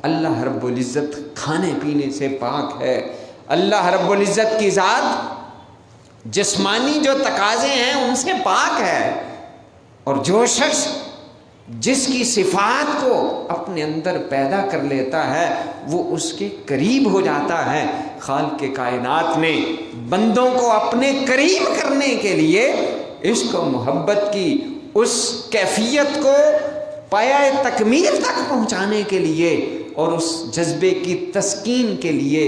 اللہ رب العزت کھانے پینے سے پاک ہے۔ اللہ رب العزت کی ذات جسمانی جو تقاضے ہیں ان سے پاک ہے، اور جو شخص جس کی صفات کو اپنے اندر پیدا کر لیتا ہے وہ اس کے قریب ہو جاتا ہے۔ خالق کائنات نے بندوں کو اپنے قریب کرنے کے لیے عشق و محبت کی اس کیفیت کو پایۂ تکمیل تک پہنچانے کے لیے اور اس جذبے کی تسکین کے لیے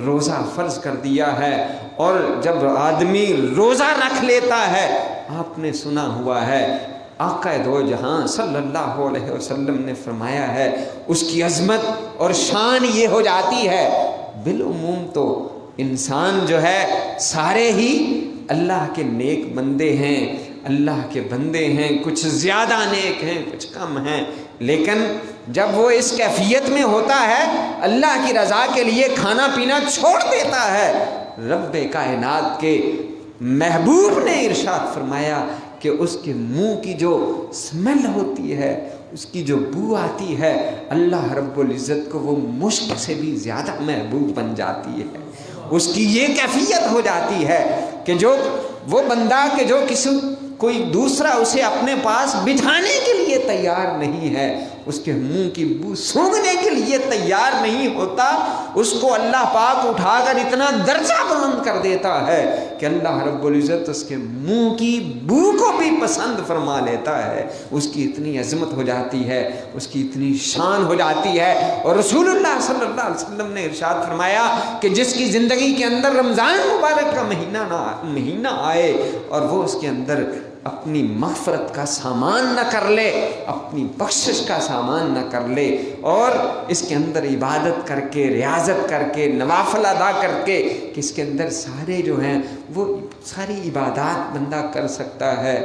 روزہ فرض کر دیا ہے۔ اور جب آدمی روزہ رکھ لیتا ہے، آپ نے سنا ہوا ہے آقا دو جہاں صلی اللہ علیہ وسلم نے فرمایا ہے، اس کی عظمت اور شان یہ ہو جاتی ہے، بالعموم تو انسان جو ہے سارے ہی اللہ کے نیک بندے ہیں، اللہ کے بندے ہیں، کچھ زیادہ نیک ہیں کچھ کم ہیں، لیکن جب وہ اس کیفیت میں ہوتا ہے اللہ کی رضا کے لیے کھانا پینا چھوڑ دیتا ہے، رب کائنات کے محبوب نے ارشاد فرمایا کہ اس کے منہ کی جو سمیل ہوتی ہے، اس کی جو بو آتی ہے، اللہ رب العزت کو وہ مشک سے بھی زیادہ محبوب بن جاتی ہے۔ اس کی یہ کیفیت ہو جاتی ہے کہ جو وہ بندہ کہ جو کوئی دوسرا اسے اپنے پاس بٹھانے کے لیے تیار نہیں ہے، اس کے منہ کی بو سونگھنے کے لیے تیار نہیں ہوتا، اس کو اللہ پاک اٹھا کر اتنا درجہ بلند کر دیتا ہے کہ اللہ رب العزت اس کے منہ کی بو کو بھی پسند فرما لیتا ہے۔ اس کی اتنی عظمت ہو جاتی ہے، اس کی اتنی شان ہو جاتی ہے۔ اور رسول اللہ صلی اللہ علیہ وسلم نے ارشاد فرمایا کہ جس کی زندگی کے اندر رمضان مبارک کا مہینہ آئے اور وہ اس کے اندر اپنی مغفرت کا سامان نہ کر لے، اپنی بخشش کا سامان نہ کر لے، اور اس کے اندر عبادت کر کے، ریاضت کر کے، نوافل ادا کر کے، کہ اس کے اندر سارے جو ہیں وہ ساری عبادات بندہ کر سکتا ہے،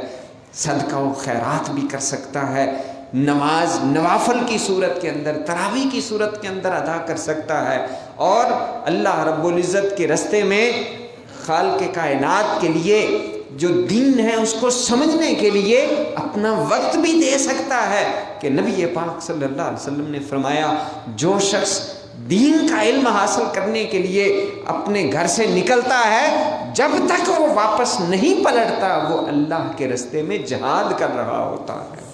صدقہ و خیرات بھی کر سکتا ہے، نماز نوافل کی صورت کے اندر، تراویح کی صورت کے اندر ادا کر سکتا ہے، اور اللہ رب العزت کے رستے میں خالق کائنات کے لیے جو دین ہے اس کو سمجھنے کے لیے اپنا وقت بھی دے سکتا ہے۔ کہ نبی پاک صلی اللہ علیہ وسلم نے فرمایا جو شخص دین کا علم حاصل کرنے کے لیے اپنے گھر سے نکلتا ہے، جب تک وہ واپس نہیں پلٹتا وہ اللہ کے رستے میں جہاد کر رہا ہوتا ہے۔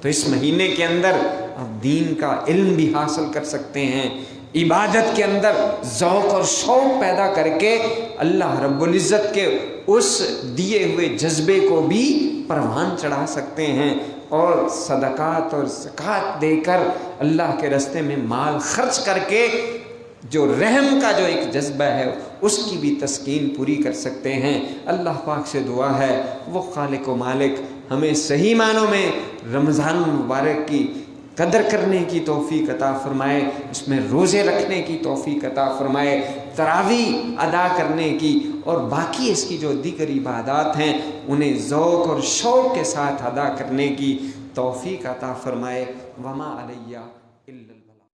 تو اس مہینے کے اندر آپ دین کا علم بھی حاصل کر سکتے ہیں، عبادت کے اندر ذوق اور شوق پیدا کر کے اللہ رب العزت کے اس دیے ہوئے جذبے کو بھی پروان چڑھا سکتے ہیں، اور صدقات اور زکوٰۃ دے کر اللہ کے راستے میں مال خرچ کر کے جو رحم کا جو ایک جذبہ ہے اس کی بھی تسکین پوری کر سکتے ہیں۔ اللہ پاک سے دعا ہے وہ خالق و مالک ہمیں صحیح معنوں میں رمضان مبارک کی قدر کرنے کی توفیق عطا فرمائے، اس میں روزے رکھنے کی توفیق عطا فرمائے، تراویح ادا کرنے کی اور باقی اس کی جو دیگر عبادات ہیں انہیں ذوق اور شوق کے ساتھ ادا کرنے کی توفیق عطا فرمائے۔ وما علیہ الا